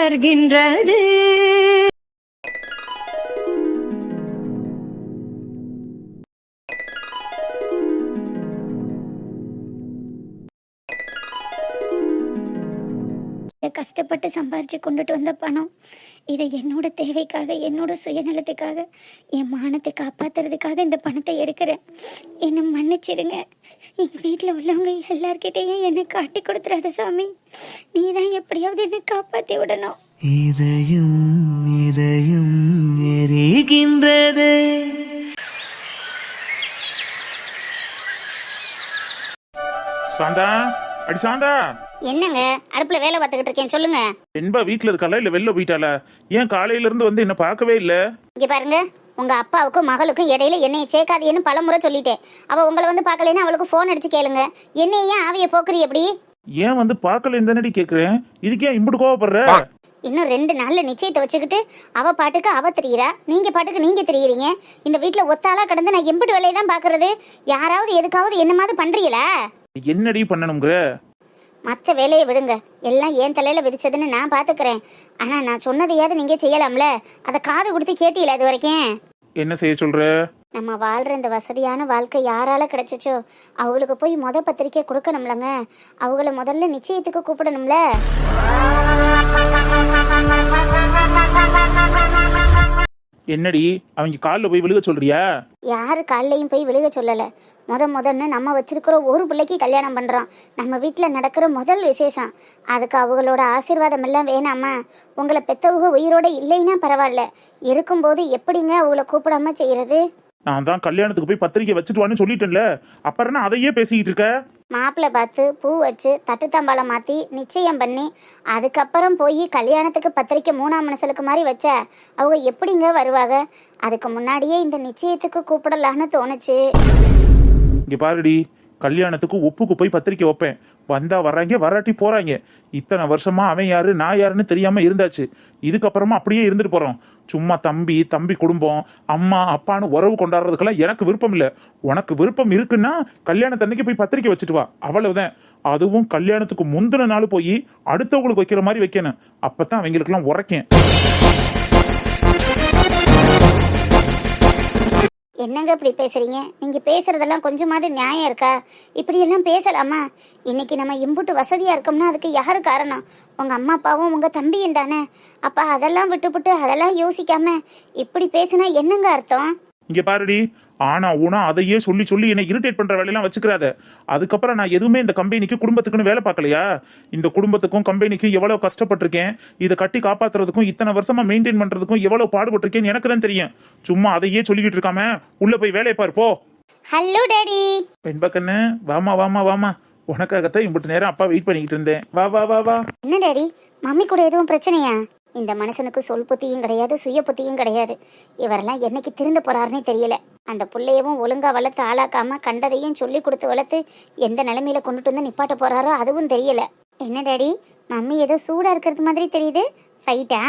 மலர்கின்றது. கஷ்டப்பட்டு சம்பாரிச்சு கொண்டுட்டு வந்த பணம் இதை என்னோட தேவைக்காக, என்னோட சுயநலத்துக்காக, என் மானத்தை காப்பாத்துறதுக்காக இந்த பணத்தை எடுக்கிறேன். என்னை மன்னிச்சிருங்க. எங்கள் வீட்டில் உள்ளவங்க எல்லார்கிட்டையும் என்னை காட்டி கொடுத்துறாத சாமி. நீ தான் எப்படியாவது என்னை காப்பாற்றி விடணும். இதயம் இதயம் எரிகின்றது. சாந்தா, அடி சாந்தா. என்னங்க அடுப்புல வேலை பார்த்துக்கிட்டு இருக்கேன், சொல்லுங்க. என்பா வீட்டுல இருக்காளா இல்ல வெளில போயிட்டாள? ஏன் காலையில இருந்து வந்து என்ன பார்க்கவே இல்ல? இங்க பாருங்க, உங்க அப்பாவுக்கும் மகளுக்கும் இடையில என்னைய சேர்க்காதேன்னு பலமுறை சொல்லிட்டேன். அவ உங்களை வந்து பார்க்கலைன்னா அவளுக்கு போன் அடிச்சு கேளுங்க. என்னைய ஏன் ஆவிய போக்குறி எப்படி? ஏன் வந்து பார்க்கல தானடி கேக்குறேன். இதுக்கே இம்புட்டு கோவப்படுற? இன்னும் 2 நாள்ல நிச்சயத்தை வச்சுக்கிட்டு அவ பாட்டுக்கு அவ தெரியுறா, நீங்க பாட்டுக்கு நீங்க தெரியுறீங்க. இந்த வீட்டுல ஒத்தாளா கடந்து நான் எம்பிட்டு வேலையை தான் பாக்குறது? யாராவது எதுக்காவது என்ன மாதிரி பண்றீங்களா? என்னடி பண்ணணுங்கிற? மற்ற வேலையை விடுங்க, எல்லாம் ஏன் தலையில விதிச்சதுன்னு நான் பாத்துக்கிறேன். ஆனா நான் சொன்னதையாவது நீங்க செய்யலாம்ல? அதை காது கொடுத்து கேட்டீல இது வரைக்கும்? என்ன செய்ய சொல்ற? நம்ம வாழ்ற இந்த வசதியான வாழ்க்கை யாரால கிடைச்சிச்சோ அவங்களுக்கு போய் பத்திரிக்கை கொடுக்கணும்லங்க. அவங்கள முதல்ல நிச்சயத்துக்கு கூப்பிடணும்ல. என்னடி அவங்க காலில் போய் விழுக சொல்றியா? யாரு காலையும் போய் விழுக சொல்லல. முதன்னு நம்ம வச்சிருக்கிற ஒரு பிள்ளைக்கு கல்யாணம் பண்றோம். நம்ம வீட்டுல நடக்கிற முதல் விசேஷம். அதுக்கு அவங்களோட ஆசீர்வாதம் எல்லாம் வேணாமா? உங்களை பெத்தவங்க உயிரோட இல்லைன்னா பரவாயில்ல, இருக்கும்போது எப்படிங்க அவங்கள கூப்பிடாம செய்யறது? நான் தான் கல்யாணத்துக்கு போய் பத்திரிக்கை வச்சுட்டு வான்னு சொல்லிட்டேன்ல, அப்புறம் அதையே பேசிக்கிட்டு இருக்க? மாப்பிள்ளை பார்த்து பூ வச்சு தட்டு தாம்பாளம் மாற்றி நிச்சயம் பண்ணி அதுக்கப்புறம் போய் கல்யாணத்துக்கு பத்திரிக்கை 3ஆம் மனுஷலுக்கு மாதிரி வச்ச அவங்க எப்படிங்க வருவாங்க? அதுக்கு முன்னாடியே இந்த நிச்சயத்துக்கு கூப்பிடலான்னு தோணுச்சு. இங்க பாருடி, கல்யாணத்துக்கு ஒப்புக்கு போய் பத்திரிக்கை வைப்பேன். வந்தா வர்றாங்க, வராட்டி போறாங்க. இத்தனை வருஷமா அவன் யாரு நான் யாருன்னு தெரியாம இருந்தாச்சு. இதுக்கப்புறமா அப்படியே இருந்துட்டு போறோம். சும்மா தம்பி குடும்பம், அம்மா அப்பான்னு உறவு கொண்டாடுறதுக்கெல்லாம் எனக்கு விருப்பம் இல்லை. உனக்கு விருப்பம் இருக்குன்னா கல்யாணத்தன்னைக்கு போய் பத்திரிக்கை வச்சுட்டு வா, அவ்வளவுதான். அதுவும் கல்யாணத்துக்கு முந்தின நாள் போய் அடுத்தவங்களுக்கு வைக்கிற மாதிரி வைக்கணும். அப்பதான் அவங்களுக்கெல்லாம் உரைக்கேன். என்னங்க இப்படி பேசுறீங்க? நீங்க பேசுறதெல்லாம் கொஞ்சமாவது நியாயம் இருக்கா? இப்படியெல்லாம் பேசலாமா? இன்னைக்கு நம்ம இம்புட்டு வசதியா இருக்கோம்னா அதுக்கு யாரு காரணம்? உங்க அம்மா அப்பாவும் உங்க தம்பியும் தானே. அப்ப அதெல்லாம் விட்டுப்புட்டு அதெல்லாம் யோசிக்காம இப்படி பேசுனா என்னங்க அர்த்தம்? இங்க பாருடி, ஆனா ஊனா அதையே சொல்லி சொல்லி என்னை இரிட்டேட் பண்ற வேலையெல்லாம் வச்சுக்கிறாத. அதுக்கப்புறம் நான் எதுவுமே இந்த கம்பெனிக்கு குடும்பத்துக்குன்னு வேலை பார்க்கலையா? இந்த குடும்பத்துக்கும் கம்பெனிக்கும் எவ்வளவு கஷ்டப்பட்டிருக்கேன். இதை கட்டி காப்பாத்துறதுக்கும் இத்தனை வருஷமா மெயின்டைன் பண்றதுக்கும் எவ்வளவு பாடுபட்டிருக்கேன்னு எனக்கு தான் தெரியும். சும்மா அதையே சொல்லிக்கிட்டு இருக்காம உள்ள போய் வேலையை பாரு போ. Hello daddy. பெண்பக்கண்ணு, வாமா வாமா வாமா. உனக்காகத்தான் இம்புட்டு நேரம் அப்பா வெயிட் பண்ணிக்கிட்டு இருந்தேன். வா வா வா வா. என்ன டாடி, மம்மி கூட எதுவும் பிரச்சனையா? இந்த மனுஷனுக்கு சொல் புத்தியும் கிடையாது, சுய புத்தியும் கிடையாது. இவரெல்லாம் என்னைக்கு திருந்த போறாருன்னே தெரியல. அந்த பிள்ளையவும் ஒழுங்கா வளர்த்து ஆளாக்காம கண்டதையும் சொல்லி கொடுத்து வளர்த்து எந்த நிலைமையில கொண்டுட்டு வந்து நிப்பாட்ட போறாரோ அதுவும் தெரியல. என்ன டாடி, மம்மி ஏதோ சூடா இருக்கிறது மாதிரி தெரியுது. ஃபைட்டா?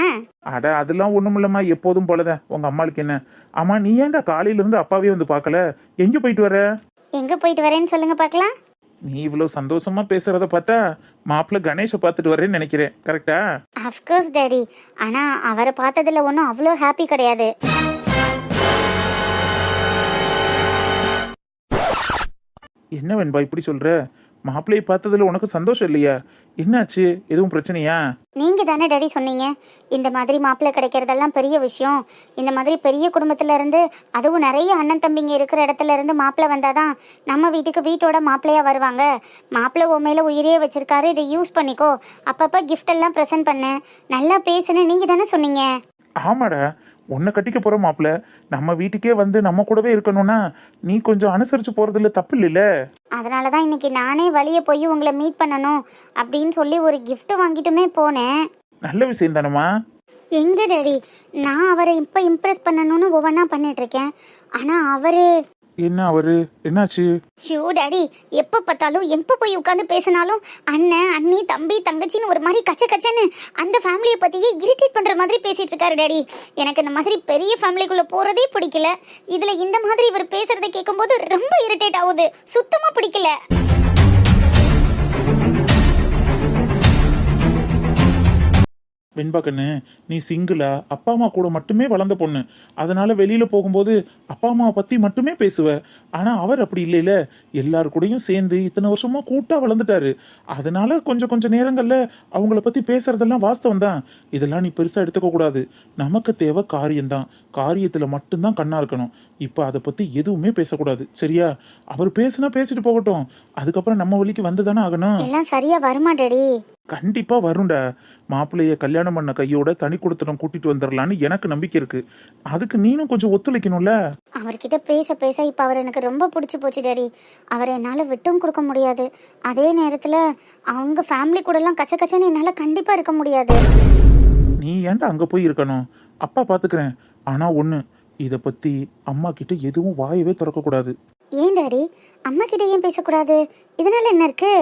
அட அதெல்லாம் ஒண்ணும் இல்லம்மா, எப்போதும் போலதான். உங்க அம்மாளுக்கு என்ன? ஆமா, நீ ஏன்டா காலையில இருந்து அப்பாவே வந்து பாக்கல? எங்க போயிட்டு வர? எங்க போயிட்டு வரேன்னு சொல்லுங்க பாக்கலாம். நீ இவ்வளவு சந்தோஷமா பேசுறத பார்த்தா மாப்பிள்ள கணேஷ பாத்துட்டு வரேன்னு நினைக்கிறேன். கரெக்டா? Of course daddy. ஆனா அவரை பார்த்ததுல ஒன்றும் அவ்வளோ ஹாப்பி கிடையாது. என்ன வேண்பா இப்படி சொல்ற? மாப்பிள்ளையை பார்த்ததுல உனக்கு சந்தோஷம் இல்லையா? என்னாச்சு? எதுவும் பிரச்சனையா? நீங்க தானே டாடி சொன்னீங்க இந்த மாதிரி மாப்பிள்ளை கிடைக்கிறதெல்லாம் பெரிய விஷயம். இந்த மாதிரி பெரிய குடும்பத்துல இருந்து, அதுவும் நிறைய அண்ணன் தம்பிங்க இருக்கிற இடத்துல இருந்து மாப்பிள்ளை வந்தாதான் நம்ம வீட்டுக்கு வீட்டோட மாப்பிள்ளையா வருவாங்க. மாப்பிள்ளை உண்மையில உயிரே வச்சிருக்காரு, இதை யூஸ் பண்ணிக்கோ, அப்பப்ப கிஃப்ட் எல்லாம் ப்ரெசென்ட் பண்ணு, நல்லா பேசுன்னு நீங்க தானே சொன்னீங்க. ஆமாடா, உன்னை கட்டிக்க போற மாப்பிள்ள நம்ம வீட்டுக்கே வந்து நம்ம கூடவே இருக்கணும்னா நீ கொஞ்சம் அனுசரிச்சு போறதுல தப்பு இல்லைல்ல? அதனாலதான் இன்னைக்கு நானே வழிய போய் உங்களை மீட் பண்ணணும் அப்படின்னு சொல்லி ஒரு கிஃப்ட் வாங்கிட்டுமே போனேன். நல்ல விஷயம் தானம்மா. எங்க டாடி, நான் அவரை இப்ப இம்ப்ரெஸ் பண்ணணும்னு ஒவ்வொன்றா பண்ணிட்டு இருக்கேன். ஆனா அவரு என்ன? அவரு என்னாச்சு? ஷூ டாடி, எப்ப பார்த்தாலும் எப்ப போய் உட்காந்து பேசினாலும் அண்ணன் அண்ணி தம்பி தங்கச்சின்னு ஒரு மாதிரி கச்ச கச்சன்னு அந்த ஃபேமிலியை பத்தியே இரிட்டேட் பண்ற மாதிரி பேசிட்டு இருக்காரு டாடி. எனக்கு இந்த மாதிரி பெரிய ஃபேமிலிக்குள்ள போறதே பிடிக்கல. இதுல இந்த மாதிரி இவர் பேசுறதை கேட்கும்போது ரொம்ப இரிட்டேட் ஆகுது. சுத்தமா பிடிக்கல. வெண்பா கண்ணு, நீ சிங்கிளா அப்பா அம்மா கூட மட்டுமே வளர்ந்த பொண்ணு. அதனால வெளியில போகும்போது அப்பா அம்மாவை பத்தி மட்டுமே பேசுவ. ஆனா அவர் அப்படி இல்லைல, எல்லாரு கூடயும் சேர்ந்து இத்தனை வருஷமா கூட்டா வளர்ந்துட்டாரு. அதனால கொஞ்சம் கொஞ்சம் நேரங்கள்ல அவங்கள பத்தி பேசுறதெல்லாம் வாஸ்தவம் தான். இதெல்லாம் நீ பெருசா எடுத்துக்க கூடாது. நமக்கு தேவை காரியம்தான். காரியத்துல மட்டும்தான் கண்ணா இருக்கணும். இப்ப அதை பத்தி எதுவுமே பேசக்கூடாது, சரியா? அவர் பேசுனா பேசிட்டு போகட்டும். அதுக்கப்புறம் நம்ம வழிக்கு வந்துதானே ஆகணும். எல்லாம் சரியா வருமா டாடி? கண்டிப்பா வரும்டா. மாப்பிள்ளைய கல்யாணம் பண்ண கையோட தனி கொடுத்துடம் கூட்டிட்டு வந்துடலான்னு எனக்கு நம்பிக்கை இருக்கு. அதுக்கு நீனும் கொஞ்சம் ஒத்துழைக்கணும்ல. அவர்கிட்ட பேச பேச இப்போ அவர் எனக்கு ரொம்ப பிடிச்சி போச்சு டாடி. அவரை என்னால் விட்டும் கொடுக்க முடியாது. அதே நேரத்தில் அவங்க ஃபேமிலி கூடலாம் கச்ச கச்சன்னு என்னால் கண்டிப்பாக இருக்க முடியாது. நீ ஏன்டா அங்க போய் இருக்கணும்? அப்பா பாத்துக்கிறேன். ஆனா ஒண்ணு, இத பத்தி அம்மா கிட்ட எதுவும் வாயவே திறக்க கூடாது. ஏன் டாடி? அம்மா கிட்ட ஏன் பேசக்கூடாது? இதனால என்ன இருக்கு?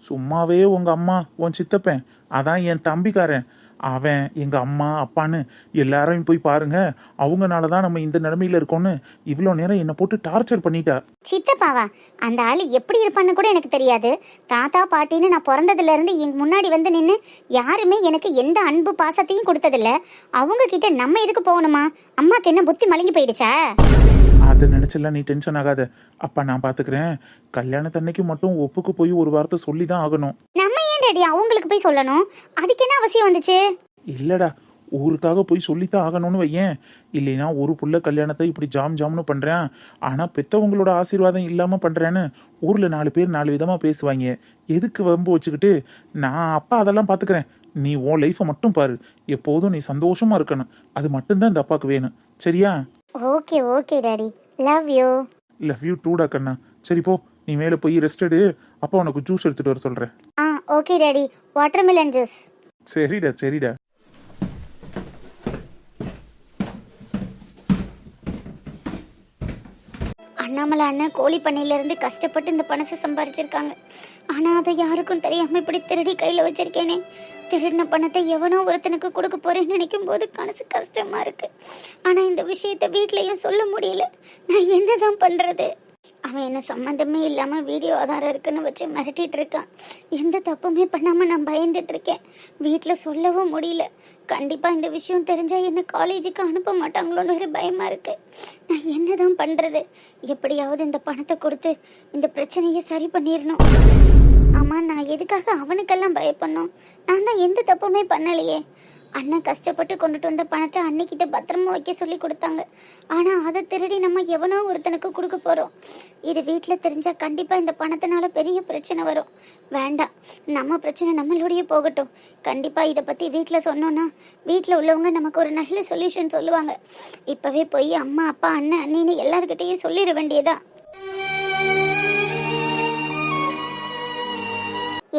சும்மாவே உங்க அம்மா உன் சித்தப்பன், அதான் என் தம்பிக்காரன், அவன் எங்க அம்மா அப்பான்னு எல்லாரையும் போய் பாருங்க, அவங்கனாலதான் நம்ம இந்த நிலைமையில இருக்கோம்னு இவ்வளோ நேரம் என்னை போட்டு டார்ச்சர் பண்ணிட்டா. சித்தப்பாவா? அந்த ஆள் எப்படி இருப்பான்னு கூட எனக்கு தெரியாது. தாத்தா பாட்டின்னு நான் பிறந்ததுல இருந்து எங்க முன்னாடி வந்து நின்று யாருமே எனக்கு எந்த அன்பு பாசத்தையும் கொடுத்ததில்ல. அவங்க கிட்ட நம்ம எதுக்கு போகணுமா? அம்மாக்கு என்ன புத்தி மழுங்கி போயிடுச்சா? அதை நினைச்செல்லாம் நீ டென்ஷன் ஆகாத. அப்பா நான் பாத்துக்கிறேன். கல்யாணத்தன்னைக்கு மட்டும் ஒப்புக்கு போய் ஒரு வார்த்தை சொல்லிதான் ஆகணும். நம்ம ஏன் டாடி அவங்களுக்கு போய் சொல்லணும்? அதுக்கு என்ன அவசியம் வந்துச்சு? இல்லடா, ஊருக்காக போய் சொல்லித்தான் ஆகணும்னு வையேன். இல்லைன்னா ஒரு புள்ள கல்யாணத்தை இப்படி ஜாம் ஜாம்னு பண்றேன், ஆனா பெத்தவங்களோட ஆசீர்வாதம் இல்லாம பண்றேன்னு ஊர்ல 4 பேர் 4 விதமா பேசுவாங்க. எதுக்கு வம்பு வச்சுக்கிட்டு? நான் அப்பா அதெல்லாம் பாத்துக்கிறேன். நீ உன் லைஃபை மட்டும் பாரு. எப்போதும் நீ சந்தோஷமா இருக்கணும். அது மட்டும்தான் இந்த அப்பாவுக்கு வேணும், சரியா? Okay okay daddy, love you. Love you டூடா கண்ணா. சரி போ, நீ மேலே போய் ரெஸ்ட் எடு. அப்பா உனக்கு ஜூஸ் எடுத்துட்டு வர சொல்றேன். Okay daddy, watermelon juice. சரிடா சரிடா. அண்ணாமலை அண்ணன் கோழி பண்ணையிலேருந்து கஷ்டப்பட்டு இந்த பணத்தை சம்பாரிச்சிருக்காங்க. ஆனால் அதை யாருக்கும் தெரியாமல் இப்படி திருடி கையில் வச்சிருக்கேனே. திருடின பணத்தை எவனோ ஒருத்தனுக்கு கொடுக்க போறேன்னு நினைக்கும் போது மனசு கஷ்டமா இருக்கு. ஆனால் இந்த விஷயத்த வீட்லேயும் சொல்ல முடியல. நான் என்னதான் பண்றது? அவன் என்ன சம்மந்தமே இல்லாமல் வீடியோ ஆதாரம் இருக்குன்னு வச்சு மிரட்டிட்டு இருக்கான். எந்த தப்புமே பண்ணாமல் நான் பயந்துட்டு இருக்கேன். வீட்டில் சொல்லவும் முடியல. கண்டிப்பாக இந்த விஷயம் தெரிஞ்சால் என்ன காலேஜுக்கு அனுப்ப மாட்டாங்களோன்னு ஒரு பயமாக இருக்கு. நான் என்னதான் பண்ணுறது? எப்படியாவது இந்த பணத்தை கொடுத்து இந்த பிரச்சனையை சரி பண்ணிடணும். ஆமாம், நான் எதுக்காக அவனுக்கெல்லாம் பயப்படணும்? நான் தான் எந்த தப்புமே பண்ணலையே. அண்ணன் கஷ்டப்பட்டு கொண்டுட்டு வந்த பணத்தை அன்னைக்கிட்ட பத்திரமா வைக்க சொல்லி கொடுத்தாங்க. ஆனால் அதை திருடி நம்ம எவனோ ஒருத்தனுக்கு கொடுக்க போகிறோம். இது வீட்டில் தெரிஞ்சால் கண்டிப்பாக இந்த பணத்தினால பெரிய பிரச்சனை வரும். வேண்டாம், நம்ம பிரச்சனை நம்மளோடய போகட்டும். கண்டிப்பாக இதை பற்றி வீட்டில் சொன்னோன்னா வீட்டில் உள்ளவங்க நமக்கு ஒரு நல்ல சொல்யூஷன் சொல்லுவாங்க. இப்போவே போய் அம்மா அப்பா அண்ணன் அண்ணின்னு எல்லாருக்கிட்டையும் சொல்லிட வேண்டியதா.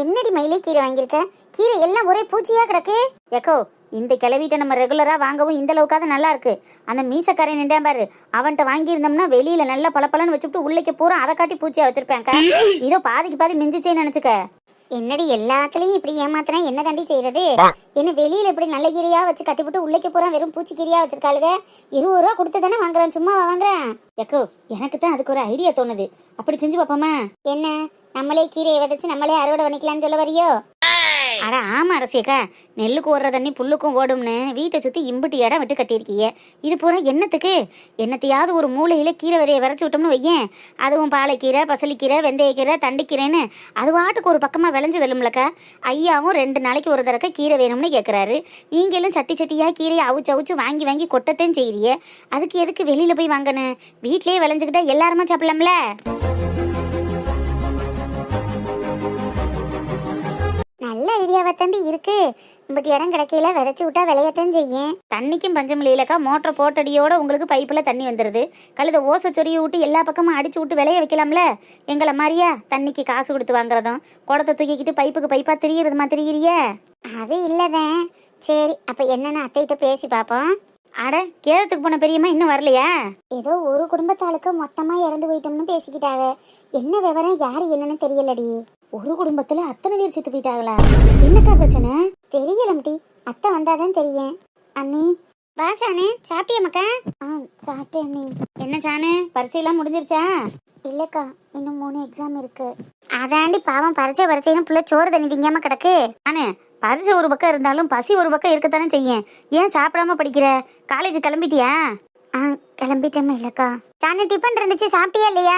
என்னடி மயிலே கீரை வாங்கியிருக்க? கீரை எல்லாம் ஒரே பூச்சியா கிடக்கு. எக்கோ, இந்த கிளவிட்ட நம்ம ரெகுலரா வாங்கவும் இந்த அளவுக்காவது நல்லா இருக்கு. அந்த மீசக்காரன் நின்றா பாரு, அவன்கிட்ட வாங்கியிருந்தோம்னா வெளியில நல்ல பளபளன்னு வச்சுட்டு உள்ளே பூரா அதை காட்டி பூச்சியா வச்சிருப்பேன். இதோ பாதிக்கு பாதி மிஞ்சிச்சேன்னு நினைச்சுக்க. என்னடி எல்லாத்துலயும் இப்படி ஏமாத்தினா என்ன தாண்டி செய்யறது? என்ன வெளியில இப்படி நல்ல கீரையா வச்சு கட்டிவிட்டு உள்ளே பூரா வெறும் பூச்சி கீரையா வச்சிருக்காளுங்க. 20 ரூபா கொடுத்து தானே வாங்குறேன், சும்மா வாங்குறேன். எக்கோ, எனக்கு தான் அதுக்கு ஒரு ஐடியா தோணுது. அப்படி செஞ்சு பாப்போமா? என்ன, நம்மளே கீரையை விதைச்சு நம்மளே அறுவடை பண்ணிக்கலாம்னு சொல்ல வரையோ? அட ஆமா ரசிகா, நெல்லுக்கு ஓடுற தண்ணி புல்லுக்கும் ஓடும்னு வீட்டை சுற்றி இம்புட்டு இடம் விட்டு கட்டியிருக்கீங்க. இது பூரா என்னத்துக்கு? என்னத்தையாவது ஒரு மூளையில கீரை விதையை விரைச்சி விட்டோம்னு வையேன், அதுவும் பாலைக்கீரை, பசலிக்கீரை, வெந்தயக்கீரை, தண்டிக்கீரைன்னு அது வாட்டுக்கு ஒரு பக்கமாக விளைஞ்சதில்லும்லக்கா. ஐயாவும் 2 நாளைக்கு ஒரு தடவை கீரை வேணும்னு கேட்குறாரு. நீங்களும் சட்டி சட்டியாக கீரையை அவிச்சு அவிச்சு வாங்கி வாங்கி கொட்டத்தையும் செய்கிறீங்க. அதுக்கு எதுக்கு வெளியில் போய் வாங்கணும்? வீட்லேயே விளைஞ்சுக்கிட்டா எல்லாருமா சாப்பிடலாம்ல. நல்ல ஐடியாவை தாண்டி இருக்கு. இப்படி இடம் கிடைக்கல, விதைச்சி விட்டா விளையத்தான் செய்யும். தண்ணிக்கும் பஞ்சம் இல்லையிலக்கா. மோட்டர் போட்டடியோட உங்களுக்கு பைப்பில் தண்ணி வந்துடுது. கழுத ஓசை சொரிய விட்டு எல்லா பக்கமும் அடிச்சு விட்டு விளைய வைக்கலாம்ல. எங்களை மாதிரியா தண்ணிக்கு காசு கொடுத்து வாங்குறதும் குடத்தை தூக்கிக்கிட்டு பைப்புக்கு பைப்பாக திரியிறதுமா திரியிறிய? அது இல்லைதான். சரி, அப்போ என்னென்னு அத்தைகிட்ட பேசி பார்ப்போம். அட, கேரத்துக்கு போன பெரியம்மா இன்னும் வரலையா? ஏதோ ஒரு குடும்பத்தாளுக்கு மொத்தமாக இறந்து போயிட்டோம்னு பேசிக்கிட்டாங்க. என்ன விவரம் யாரு என்னன்னு தெரியலடி. ஒரு குடும்பத்துல அத்தனை பேர் செத்து போயிட்டாங்களா? என்னக்கா பிரச்சனை? தெரியலம்டி, அத்தை வந்தாதான் தெரியும். அண்ணி வா. சானு, சாப்பிட்டியா மக்கா? சாப்பிட்டேன் அண்ணி. என்ன சானு, பரீட்சையெல்லாம் முடிஞ்சிருச்சா? இல்லக்கா, இன்னும் 3 எக்ஸாம் இருக்கு. அதாண்டி பாவம், பரீட்சைன்னு பிள்ளை சோறு தண்ணி திங்காம கிடக்கு. நானு பரிசு ஒரு பக்கம் இருந்தாலும் பசி ஒரு பக்கம் இருக்கத்தானே செய்யும். ஏன் சாப்பிடாம படிக்கிற? காலேஜ் கிளம்பிட்டியா? ஆ கிளம்பிட்டேமா இல்லக்கா. சாணி டிஃபன் இருந்துச்சு, சாப்பிட்டியா இல்லையா?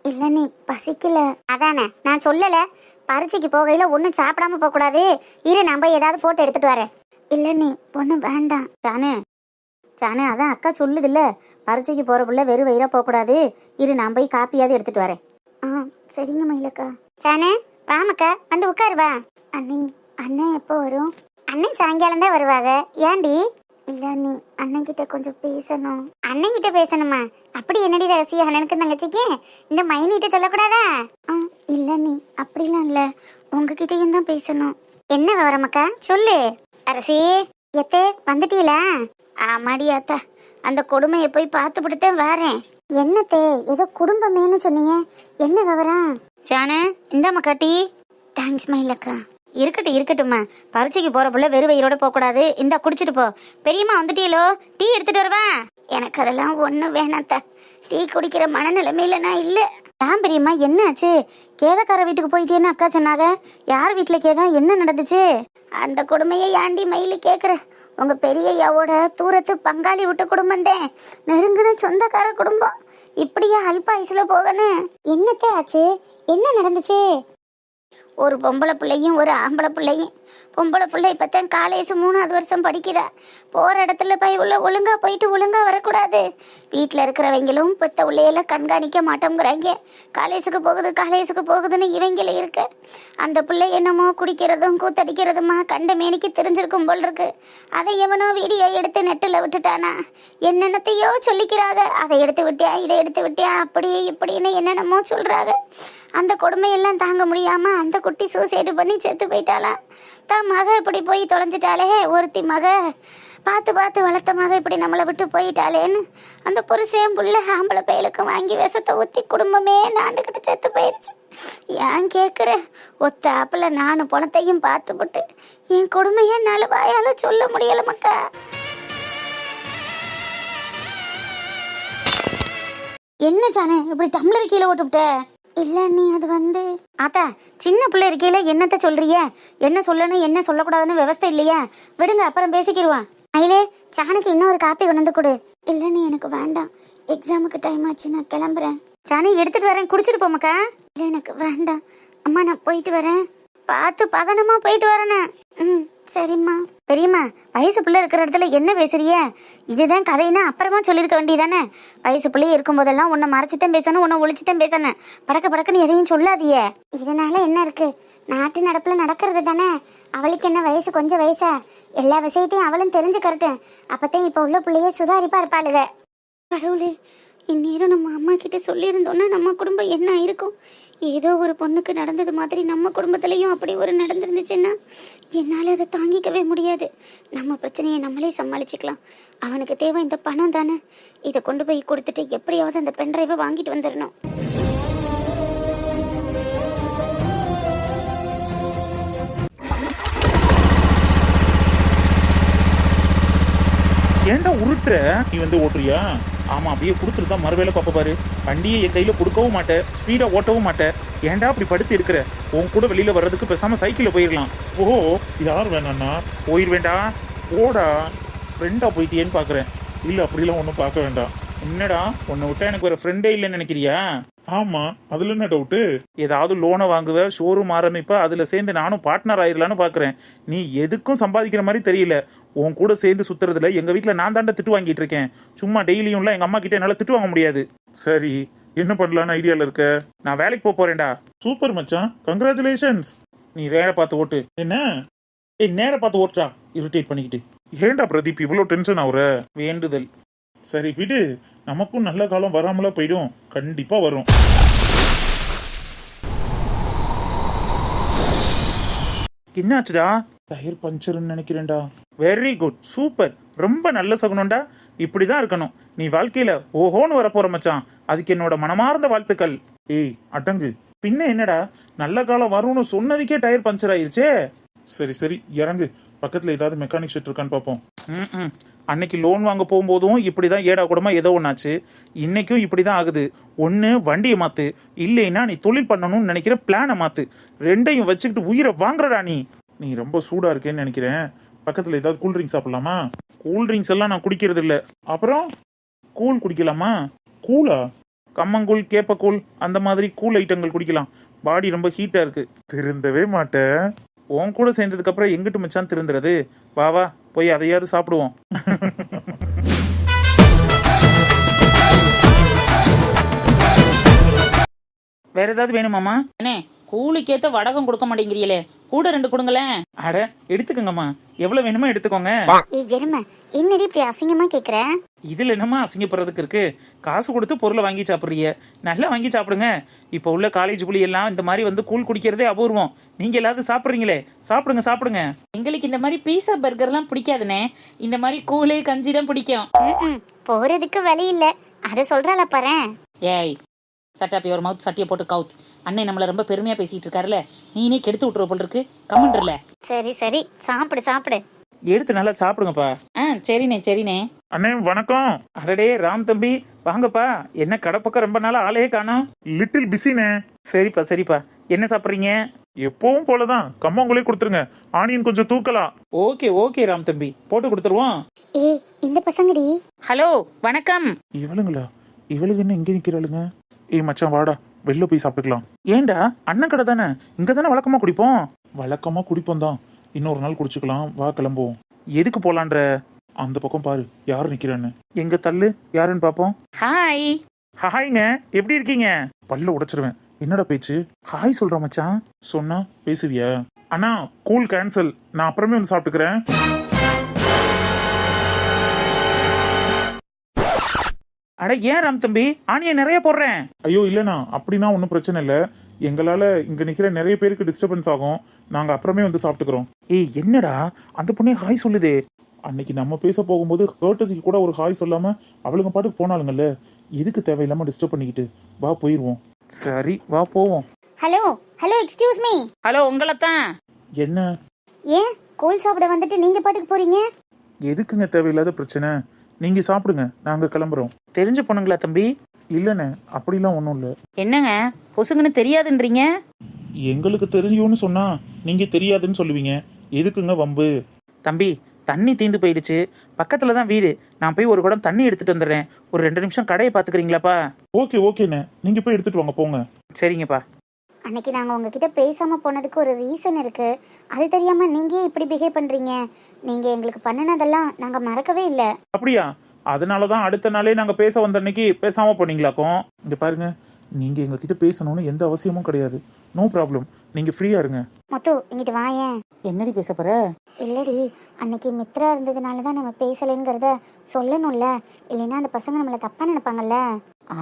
இல்லை நீ பசிக்கல. அதானே நான் சொல்லலை, பரீட்சைக்கு போகையில் ஒன்றும் சாப்பிடாம போகக்கூடாது. இரு நான் போய் ஏதாவது போட்டு எடுத்துட்டு வரேன். இல்லை நீ ஒன்றும் வேண்டாம். சாணு அதான் அக்கா சொல்லுதில்ல, பரீட்சைக்கு போகிற புள்ள வெறும் வயிறாக போகக்கூடாது. இரு நான் போய் காப்பியாவது எடுத்துட்டு வரேன். ஆ சரிங்க மயிலக்கா. சாணு வாமக்கா, வந்து உட்காருவா. அண்ணி அண்ணன் எப்போ வரும்? அண்ணன் சாயங்காலம் தான் வருவாங்க. ஏண்டி? இல்லை நீ அண்ணன் கிட்ட கொஞ்சம் பேசணும். அண்ணன் கிட்ட பேசணுமா? அப்படி என்னடி ரகசியம் அண்ணனுக்கு தங்கச்சிக்கு? இந்த மைனிட்ட சொல்லக்கூடாதா? ஆ இல்லை நீ அப்படிலாம் இல்லை, உங்ககிட்டயும் தான் பேசணும். என்ன விவரமாக்கா சொல்லு. அரசி எத்தே வந்துட்டீங்களா? ஆமாடி அத்தா, அந்த கொடுமையை போய் பார்த்துவிட்டுதான் வரேன். என்னத்தே ஏதோ குடும்பமேன்னு சொன்னீங்க, என்ன விவரம்? சானு இந்தாம்மா காட்டி. தேங்க்ஸ் மயிலக்கா. இருக்கட்டும்மா, பரீட்சைக்கு போற புள்ள வெறும் வயிறோட போகக்கூடாது. இந்தா குடிச்சிட்டு போ. பெரியம்மா வந்துட்டீங்களோ? டீ எடுத்துட்டு வருவா? எனக்கு அதெல்லாம் ஒன்றும் வேணாத்தா, டீ குடிக்கிற மனநிலைமையில நான் இல்லை. ஏன் பெரியம்மா என்ன ஆச்சு? கேதக்கார வீட்டுக்கு போயிட்டேன்னு அக்கா சொன்னாங்க. யார் வீட்டில் கேதா? என்ன நடந்துச்சு? அந்த கொடுமையை ஏண்டி மயிலு கேட்குற? உங்க பெரிய ஐயாவோட தூரத்து பங்காளி விட்ட குடும்பம் தான், நெருங்கின சொந்தக்கார குடும்பம். இப்படியா அல்பாயுசுல போகணும்? என்னத்தே ஆச்சு? என்ன நடந்துச்சு? ஒரு பொம்பளை பிள்ளையும் ஒரு ஆம்பளை பிள்ளையும். பொம்பளை பிள்ளை இப்போத்தான் காலேஜ் 3வது வருஷம் படிக்கிறா. போகிற இடத்துல போய் ஒழுங்காக போயிட்டு ஒழுங்காக வரக்கூடாது. வீட்டில் இருக்கிறவங்களும் பெத்த உள்ளையெல்லாம் கண்காணிக்க மாட்டோங்கிறாங்க. காலேஜுக்கு போகுதுன்னு இவங்கள இருக்கு. அந்த பிள்ளை என்னமோ குடிக்கிறதும் கூத்தடிக்கிறதுமா கண்ட மேனிக்கு தெரிஞ்சிருக்கும் போல் இருக்கு. அதை எவனோ வீடியோ எடுத்து நெட்டில் விட்டுட்டானா, என்னென்னத்தையோ சொல்லிக்கிறாங்க. அதை எடுத்து விட்டியா, இதை எடுத்து விட்டியா, அப்படி இப்படின்னு என்னென்னமோ சொல்கிறாங்க. அந்த கொடுமையெல்லாம் தாங்க முடியாமல் அந்த குட்டி சூசைடு பண்ணி செத்து போயிட்டாலாம். தான் மக இப்படி போய் தொலைஞ்சிட்டாலே, ஒருத்தி மக பார்த்து வளர்த்த மக இப்படி நம்மளை விட்டு போயிட்டாளேன்னு அந்த புருஷன் புள்ள ஆம்பளை பயலுக்கு வாங்கி விஷத்தை ஊற்றி குடும்பமே நாண்டுக்கிட்டு செத்து போயிடுச்சு. ஏன் கேட்குற? ஒத்த ஆப்பில் நானும் பணத்தையும் பார்த்துப்பட்டு என் கொடுமையை என்னால் வாயால் சொல்ல முடியல மக்கா. என்ன சானே இப்படி டம்ளர் கீழே ஓட்டுவிட்ட? இல்லை நீ அது ஆத்தா சின்ன பிள்ளை இருக்கையில என்னத்த சொல்றிய? என்ன சொல்லணும் என்ன சொல்லக்கூடாதுன்னு விவஸ்தை இல்லையா? விடுங்க, அப்புறம் பேசிக்கிடுவான். அயிலே சானுக்கு இன்னொரு காப்பி கொண்டு வந்து கொடு. இல்லை நீ எனக்கு வேண்டாம், எக்ஸாமுக்கு டைம் ஆச்சு, நான் கிளம்புறேன். சாணி எடுத்துட்டு வரேன், குடிச்சிட்டு போமாக்கா. இல்லை எனக்கு வேண்டாம் அம்மா, நான் போயிட்டு வரேன். பார்த்து பதனமா போயிட்டு வரேன். ம் சரிம்மா. பெரியம்மா வயசு பிள்ளை இருக்கிற இடத்துல என்ன பேசுறிய? இதுதான் கதைன்னா அப்புறமா சொல்லியிருக்க வேண்டியதானே? வயசு பிள்ளைய இருக்கும்போதெல்லாம் உன்னை மறைச்சித்தான் பேசணும், உன்னை ஒழிச்சுத்தான் பேசணும். படக்குன்னு எதையும் சொல்லாதிய. இதனால என்ன இருக்கு? நாட்டு நடப்புல நடக்கிறது தானே. அவளுக்கு என்ன வயசு? கொஞ்சம் வயசா? எல்லா விஷயத்தையும் அவளும் தெரிஞ்சுக்கறட்டும். அப்பத்தான் இப்போ உள்ள பிள்ளைய சுதாரிப்பா இருப்பாளுக. கடவுளே, இந்நேரம் நம்ம அம்மா கிட்ட சொல்லியிருந்தோன்னா நம்ம குடும்பம் என்ன இருக்கும்? ஏதோ ஒரு பொண்ணுக்கு நடந்தது மாதிரி நம்ம குடும்பத்திலையும் அப்படி ஒரு நடந்துருந்துச்சுன்னா என்னால் அதை தாங்கிக்கவே முடியாது. நம்ம பிரச்சனையை நம்மளே சமாளிச்சுக்கலாம். அவனுக்கு தேவை இந்த பணம் தானே. இதை கொண்டு போய் கொடுத்துட்டு எப்படியாவது அந்த பென் டிரைவை வாங்கிட்டு வந்துடணும். ஏன்டா உருட்டுற? நீ ஓட்டுறியா? ஆமா, அப்படியே கொடுத்துட்டு தான் மறுவேளை பாப்ப பாரு. வண்டியை என் கையில கொடுக்கவும் மாட்டேன், ஸ்பீடா ஓட்டவும் மாட்டேன். ஏன்டா அப்படி படுத்து இருக்கிற? உன் கூட வெளியில வர்றதுக்கு பேசாம சைக்கிளில் போயிடலாம். ஓஹோ, யார் வேணாண்ணா? போயிடுவேண்டா. ஓடா, ஃப்ரெண்டா போயிட்டியேன்னு பாக்குறேன். இல்ல அப்படிலாம் ஒன்றும் பார்க்க வேண்டாம். என்னடா உன்னை விட்டா எனக்கு ஒரு ஃப்ரெண்டே இல்லைன்னு நினைக்கிறியா? ஆமா, அதுல என்ன டவுட்டு? ஏதாவது லோனை வாங்குவ, ஷோரூம் ஆரம்பிப்ப, அதுல சேர்ந்து நானும் பார்ட்னர் ஆயிரலான்னு பாக்குறேன். நீ எதுக்கும் சம்பாதிக்கிற மாதிரி தெரியல. உன் கூட சேர்ந்து சுத்துறதுல எங்க வீட்டுல நான் தாண்ட திட்டு வாங்கிட்டு இருக்கேன். சும்மா டெய்லியும்லாம் எங்க அம்மா கிட்ட என்னால திட்டு வாங்க முடியாது. சரி, என்ன பண்ணலான்னு ஐடியால இருக்க? நான் வேலைக்கு போறேன்டா. சூப்பர் மச்சான், கங்க்ராச்சுலேஷன்ஸ். நீ வேலை பார்த்து ஓட்டு. என்ன நேர பார்த்து ஓட்டுறா, இரிட்டேட் பண்ணிக்கிட்டு. ஏன்டா பிரதீப் இவ்வளோ டென்ஷன் ஆகுற? வேண்டுதல். சரி விடு, நமக்கும் நல்ல காலம் வராமலா போயிடும். கண்டிப்பா வரும். என்னாச்சுடா? டயர் பஞ்சர்னு நினைக்கிறேன்டா. வெரி குட், சூப்பர், ரொம்ப நல்ல சகுனம்டா. இப்படிதான் இருக்கணும். நீ வாழ்க்கையில ஓஹோன்னு வரப்போற மச்சான். அதுக்கு என்னோட மனமார்ந்த வாழ்த்துக்கள். ஏய் அடங்கு. பின்ன என்னடா, நல்ல காலம் வரும்னு சொன்னதுக்கே டயர் பஞ்சர் ஆயிருச்சே. சரி சரி இறங்கு, பக்கத்துல ஏதாவது மெக்கானிக் ஷெட் இருக்கான்னு பார்ப்போம். அன்னைக்கு லோன் வாங்க போகும்போதும் இப்படிதான் ஏடா கூடமா ஏதோ ஒன்னாச்சு. இன்னைக்கும் இப்படிதான் ஆகுது. ஒன்று வண்டியை மாத்து, இல்லைன்னா நீ தொழில் பண்ணணும்னு நினைக்கிற பிளானை மாத்து. ரெண்டையும் வச்சுக்கிட்டு உயிரை வாங்குறடா நீ. நீ ரொம்ப சூடா இருக்கேன்னு நினைக்கிறேன். பக்கத்துல ஏதாவது கூல் ட்ரிங்க்ஸ் சாப்பிடலாமா? கூல் ட்ரிங்க்ஸ் எல்லாம் நான் குடிக்கிறது இல்ல. அப்புறம் கூல் குடிக்கலாமா? கூலா? கம்மங்கூழ், கேப்பக்கூழ் அந்த மாதிரி கூல் ஐட்டங்கள் குடிக்கலாம். பாடி ரொம்ப ஹீட்டா இருக்கு. திருந்தவே மாட்டேன். உன் கூட சேர்ந்ததுக்கு அப்புறம் எங்கிட்டு மச்சான் திருந்துறது? வா வா போய் அதையாவது சாப்பிடுவோம். வேற ஏதாவது வேணுமாமா? அண்ணே கூலிக்கேத்த வடகம் கொடுக்க மாட்டேங்கிறீங்களே, கூட 2 கொடுங்களேன். அட எடுத்துக்கோங்கம்மா, எவ்வளவு வேணுமோ எடுத்துக்கோங்க. ஏய் எருமை, என்னடி இப்படி அசிங்கமா கேக்குற? இதுல என்னமா அசிங்கப்படுறதுக்கு இருக்கு? காசு கொடுத்து பொருளை வாங்கி சாப்பிடுறீங்க, நல்லா வாங்கி சாப்பிடுங்க. இப்போ உள்ள காலேஜ் புள்ளி எல்லாம் இந்த மாதிரி வந்து கூழ் குடிக்கிறதே அபூர்வம். நீங்க எல்லாரும் சாப்பிடுறீங்களே, சாப்பிடுங்க சாப்பிடுங்க. எங்களுக்கு இந்த மாதிரி பீஸா பர்கர்லாம் பிடிக்காதுண்ணே, இந்த மாதிரி கூழு கஞ்சி தான் பிடிக்கும். போறதுக்கு வழி இல்ல, அத சொல்றாள பாரேன். ஏய் சட்டாப்பி ஒரு மவுத் சட்டியை போட்டு கவுத். அண்ணே நம்மள ரொம்ப பெருமையா பேசிட்டு இருக்காருல்ல, நீனே கெடுத்து விட்டுருவ போல் இருக்கு. கமெண்ட்ல சரி சரி, சாப்பிடு சாப்பிடு. எடுத்து நல்லா சாப்பிடுங்கப்பா. சரிண்ணே சரிண்ணே. அண்ணே வணக்கம். அடடே ராம் தம்பி வாங்கப்பா. என்ன கடை பக்கம் ரொம்ப நாளா ஆளையே காணோம். லிட்டில் பிஸினே. சரிப்பா சரிப்பா. என்ன சாப்பிட்றீங்க? எப்பவும் போலதான், கம்மங்குளே கொடுத்துருங்க. ஆனியன் கொஞ்சம் தூக்கலாம். ஓகே ஓகே ராம் தம்பி, போட்டு கொடுத்துருவோம். ஏய் இந்த பசங்கடி. ஹலோ வணக்கம். இவளுங்களா? இவளுக்கு என்ன இங்க நிக்கிறாளுங்க? ஏய் மச்சான் வாடா, வெளில போய் சாப்பிட்டுக்கலாம். ஏண்டா அண்ணன் கடை தானே, இங்க தானே வழக்கமா குடிப்போம். வழக்கமா குடிப்போம் தான், இன்னொரு நாள் குடிச்சுக்கலாம். வா கிளம்புவோம். எதுக்கு போலான்ற? அந்த பக்கம் பாரு யாரு நிக்கிறான்னு. எங்க தள்ளு, யாருன்னு பாப்போம். ஹாய். ஹாய்ங்க, எப்படி இருக்கீங்க? பல்ல உடைச்சிருவேன். என்னடா பேச்சு? ஹாய் சொல்ற மச்சான். சொன்னா பேசுவியா? அண்ணா கூல் கேன்சல், நான் அப்புறமே வந்து சாப்பிட்டுக்கிறேன். அட ஏன் ராம் தம்பி, ஆனியன் நிறைய போடுறேன். ஐயோ இல்லண்ணா, அப்படின்னா ஒன்றும் பிரச்சனை இல்லை. எங்களால இங்க நிக்கிற நிறைய பேருக்கு டிஸ்டர்பன்ஸ் ஆகும். நாங்க அப்புறமே வந்து சாப்பிட்டுக்கிறோம். ஏய் என்னடா அந்த பொண்ணே ஹாய் சொல்லுதே. அன்னைக்கு நம்ம பேச போகும்போது கர்ட்டஸிக்கு கூட ஒரு ஹாய் சொல்லாம அவளுங்க பாட்டுக்கு போனாலுங்கல்ல. எதுக்கு தேவையில்லாம டிஸ்டர்ப் பண்ணிக்கிட்டு? வா போயிருவோம். சரி வா போவோம். Hello hello, excuse me. Hello உங்களைத்தான். என்ன? ஏன் கோல் சாப்பிட வந்துட்டு நீங்க பாட்டுக்கு போறீங்க? எதுக்குங்க தேவையில்லாத பிரச்சனை? நீங்க சாப்பிடுங்க, நாங்க கிளம்புறோம். தெரிஞ்ச பொண்ணுங்களா தம்பி? இல்லண்ணே, அப்படிலாம் ஒன்றும் இல்லை. என்னங்க பொசுங்கன்னு தெரியாதுன்றீங்க? எங்களுக்கு தெரியும்னு சொன்னா நீங்க தெரியாதுன்னு சொல்லுவீங்க. எதுக்குங்க வம்பு? தம்பி தண்ணி தீந்து போயிடுச்சு, பக்கத்துல தான் வீடு. நான் போய் ஒரு குடம் தண்ணி எடுத்துட்டு வந்துடுறேன். ஒரு 2 நிமிஷம் கடையை பாத்துக்கிறீங்களாப்பா? ஓகே ஓகேண்ணே, நீங்க போய் எடுத்துட்டு வாங்க போங்க. சரிங்கப்பா. அன்னைக்கு நாங்க உங்ககிட்ட பேசாம போனதுக்கு ஒரு ரீசன் இருக்கு. அது தெரியாம நீங்க ஏன் இப்படி பிஹேவ் பண்றீங்க? நீங்க எங்களுக்கு பண்ணினதெல்லாம் நாங்க மறக்கவே இல்லை. அப்படியா? அதனாலதான் அடுத்த நாளே நாங்க பேச வந்த அன்னைக்கு பேசாம போனீங்களாக்கும். இங்க பாருங்க, நீங்க எங்ககிட்ட பேசணும்னு எந்த அவசியமும் கிடையாது. நோ ப்ராப்ளம், நீங்க ஃப்ரீயா இருங்க. மொத்து இங்கிட்டு வாயேன். என்னடி பேச போற? இல்லடி, அன்னைக்கு மித்ரா இருந்ததுனால தான் நம்ம பேசலைங்கிறத சொல்லணும்ல. இல்லைன்னா அந்த பசங்க நம்மளை தப்பா நினைப்பாங்கல்ல.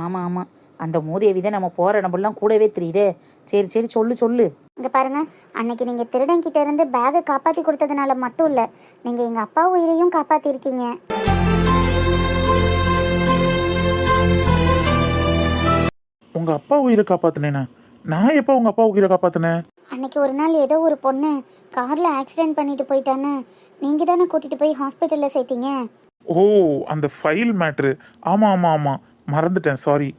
ஆமா ஆமா, அந்த மோதேவி தான் நம்ம போற இடமெல்லாம் கூடவே தெரியுதே. சரி சரி சொல்லு சொல்லு. இங்க பாருங்க, அன்னைக்கு நீங்க திருடன் கிட்ட இருந்து பேகை காப்பாத்தி கொடுத்ததுனால மட்டும் இல்ல, நீங்க எங்க அப்பா உயிரையும் காப்பாத்தி இருக்கீங்க. உங்க அப்பா உயிரை காப்பாத்தினேனா? நான் எப்ப உங்க அப்பா உயிரை காப்பாத்தினேன்? அன்னைக்கு ஒரு நாள் ஏதோ ஒரு பொண்ணு கார்ல ஆக்சிடென்ட் பண்ணிட்டு போயிட்டான்னு நீங்க தானே கூட்டிட்டு போய் ஹாஸ்பிட்டல்ல சேர்த்தீங்க. ஓ அந்த ஃபைல் மேட்ரு. ஆமா ஆமா ஆமா, மறந்துட்டேன், சாரி.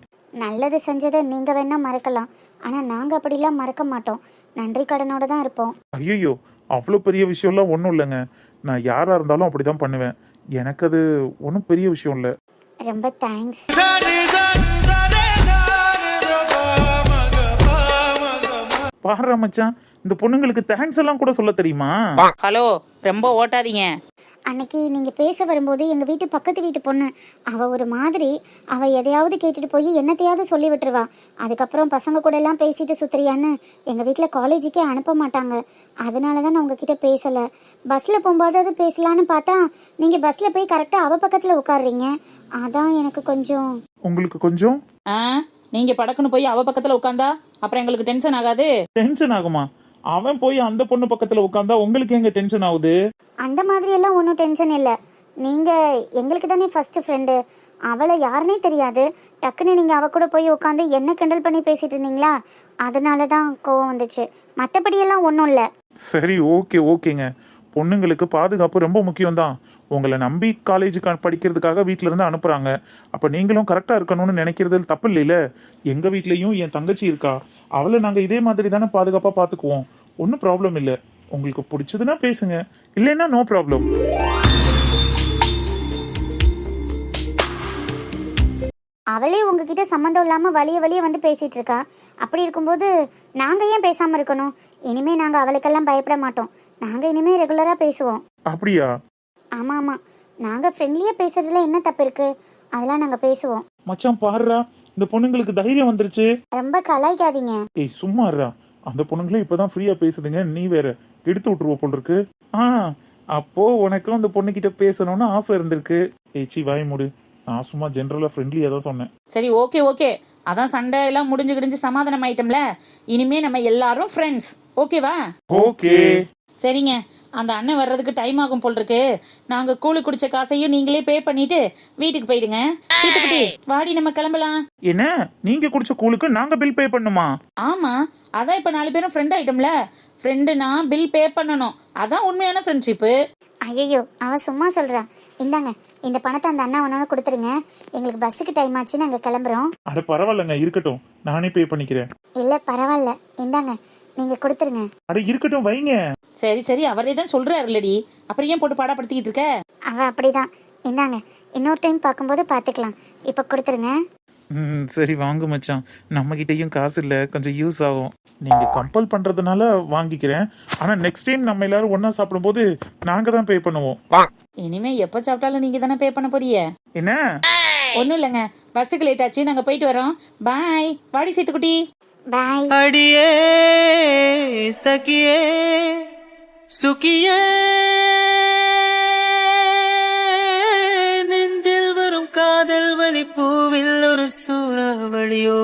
நல்லது செஞ்சதை நீங்க வேணா மறக்கலாம், ஆனா நாங்க அப்படிலாம் மறக்க மாட்டோம். நன்றி கடனோட தான் இருப்போம். ஐயோ அவ்வளோ பெரிய விஷயம்லாம் ஒன்றும் இல்லைங்க. நான் யாரா இருந்தாலும் அப்படிதான் பண்ணுவேன். எனக்கு அது ஒன்றும் பெரிய விஷயம் இல்லை. ரொம்ப தேங்க்ஸ். பாரு மச்சான், இந்த பொண்ணுங்களுக்கு தேங்க்ஸ் எல்லாம் கூட சொல்ல தெரியுமா? ஹலோ ரொம்ப ஓட்டாதீங்க. அன்னைக்கு நீங்க பேச வரும்போது எங்க வீட்டு பக்கத்து வீட்டு பொண்ணு அவ ஒரு மாதிரி, அவ எதையாவது கேட்டுட்டு போய் என்னத்தையாவது சொல்லி விட்டுருவா. அதுக்கப்புறம் பசங்க கூட எல்லாம் பேசிட்டு சுத்துறியான்னு எங்க வீட்டுல காலேஜுக்கே அனுப்ப மாட்டாங்க. அதனாலதான் நான் உங்ககிட்ட பேசல. பஸ்ல போகும்போது பேசலான்னு பார்த்தா நீங்க பஸ்ல போய் கரெக்டா அவ பக்கத்துல உட்காடுறீங்க. அதான் எனக்கு கொஞ்சம். உங்களுக்கு கொஞ்சம் நீங்க படக்குன்னு போய் அவ பக்கத்துல உட்காந்தா அப்புறம் எங்களுக்கு டென்ஷன் ஆகாது? டென்ஷன் ஆகுமா? அவன் போய் அந்த பொண்ணு பக்கத்துல உட்காந்தா உங்களுக்கு எங்க டென்ஷன் ஆகுது? அந்த மாதிரி எல்லாம் ஒன்றும் டென்ஷன் இல்லை. நீங்க எங்களுக்கு தானே ஃபர்ஸ்ட் ஃப்ரெண்டு. அவளை யாருன்னே தெரியாது, டக்குன்னு நீங்க அவ கூட போய் உட்காந்து என்ன கிண்டல் பண்ணி பேசிட்டு இருந்தீங்களா, அதனால தான் கோவம் வந்துச்சு. மற்றபடியெல்லாம் ஒன்றும் இல்லை. சரி ஓகே ஓகேங்க. பொண்ணுங்களுக்கு பாதுகாப்பு ரொம்ப முக்கியம் தான். உங்களை நம்பி காலேஜுக்கு படிக்கிறதுக்காக வீட்டில இருந்து அனுப்புறாங்க. அப்ப நீங்களும் கரெக்டா இருக்கணும்னு நினைக்கிறது தப்பு இல்லையில. எங்க வீட்லயும் என் தங்கச்சி இருக்கா, அவளை நாங்க இதே மாதிரி தானே பாதுகாப்பா பாத்துக்குவோம். ஒன்றும் ப்ராப்ளம் இல்லை. உங்களுக்கு பிடிச்சதுன்னா பேசுங்க, இல்லைன்னா நோ ப்ராப்ளம். அவளே உங்ககிட்ட சம்மந்தம் இல்லாமல் வழிய வழிய வந்து பேசிட்டு இருக்கா. அப்படி இருக்கும்போது நாங்கள் ஏன் பேசாமல் இருக்கணும்? இனிமே நாங்கள் அவளுக்கெல்லாம் பயப்பட மாட்டோம். நாங்கள் இனிமே ரெகுலராக பேசுவோம். அப்படியா? ஆமாம் ஆமாம், நாங்கள் ஃப்ரெண்ட்லியாக பேசுறதுல என்ன தப்பு இருக்கு? அதெல்லாம் நாங்கள் பேசுவோம். மச்சான் பாருடா, இந்த பொண்ணுங்களுக்கு தைரியம் வந்துருச்சு. ரொம்ப கலாய்க்காதீங்க. ஏய் சும்மா இருடா, அந்த பொண்ணுங்களே இப்பதான் ஃப்ரீயா பேசுதுங்க, நீ வேற எடுத்து விட்டுருவ போல் இருக்கு. அப்போ உனக்கும் அந்த பொண்ணுகிட்ட பேசணும்னு ஆசை இருந்திருக்கு. ஏச்சி வாய் மூடு, நான் சும்மா ஜென்ரலா ஃப்ரெண்ட்லியா தான் சொன்னேன். சரி ஓகே ஓகே, அதான் சண்டை எல்லாம் முடிஞ்சு கிடிஞ்சு சமாதானம் ஆயிட்டோம்ல. இனிமே நம்ம எல்லாரும் ஃப்ரெண்ட்ஸ், ஓகேவா? ஓகே. சரிங்க, அந்த அண்ணன் வர்றதுக்கு டைம் ஆகும் போல் இருக்கு. நாங்க கூழு குடிச்ச காசையும் நீங்களே பே பண்ணிட்டு வீட்டுக்கு போயிடுங்க. சீட்டுக்குட்டி வாடி, நம்ம கிளம்பலாம். என்ன, நீங்க குடிச்ச கூழுக்கு நாங்க பில் பே பண்ணுமா? ஆமா, அதான் இப்ப 4 பேரும் ஃப்ரெண்ட் ஆயிட்டோம்ல. ஃப்ரெண்டுனா பில் பே பண்ணணும், அதான் உண்மையான ஃப்ரெண்ட்ஷிப்பு. ஐயோ, அவ சும்மா சொல்றா. இந்தாங்க, இந்த பணத்தை அந்த அண்ணா ஒன்று கொடுத்துருங்க. எங்களுக்கு பஸ்ஸுக்கு டைம் ஆச்சு, நாங்கள் கிளம்புறோம். அட பரவாயில்லங்க, இருக்கட்டும், நானே பே பண்ணிக்கிறேன். இல்லை பரவாயில்ல, இந்தாங்க நீங்கள் கொடுத்துருங்க. அட இருக்கட்டும், வைங்க. சரி சரி, அவரே தான் சொல்றாருலடி, அப்புறம் ஏன் போட்டு பாடப்படுத்திக்கிட்டு இருக்க? அவ அப்படிதான். இந்தாங்க, இன்னொரு டைம் பார்க்கும்போது பார்த்துக்கலாம். இப்போ கொடுத்துருங்க. சரி வாங்க மச்சான், நம்ம கிட்டயும் காசு இல்ல, கொஞ்சம் யூஸ் ஆகும். நீங்க கம்பல் பண்றதுனால வாங்கிக்கிறேன். ஆனா நெக்ஸ்ட் டைம் நம்ம எல்லாரும் ஒண்ணா சாப்பிடும்போது நாங்க தான் பே பண்ணுவோம். இனிமே எப்ப சாப்பிட்டாலும் நீங்க தானே பே பண்ண போறீங்க. என்ன? ஒண்ணும் இல்லைங்க, பஸ்ஸுக்கு லேட் ஆச்சு, நாங்க போயிட்டு வரோம். பாய். வாடி சீத்துக்குட்டி. பாய். அடியே சகியே சுகியே, நெஞ்சில் வரும் காதல் வலி பூவில் ஒரு சூறாவளியோ.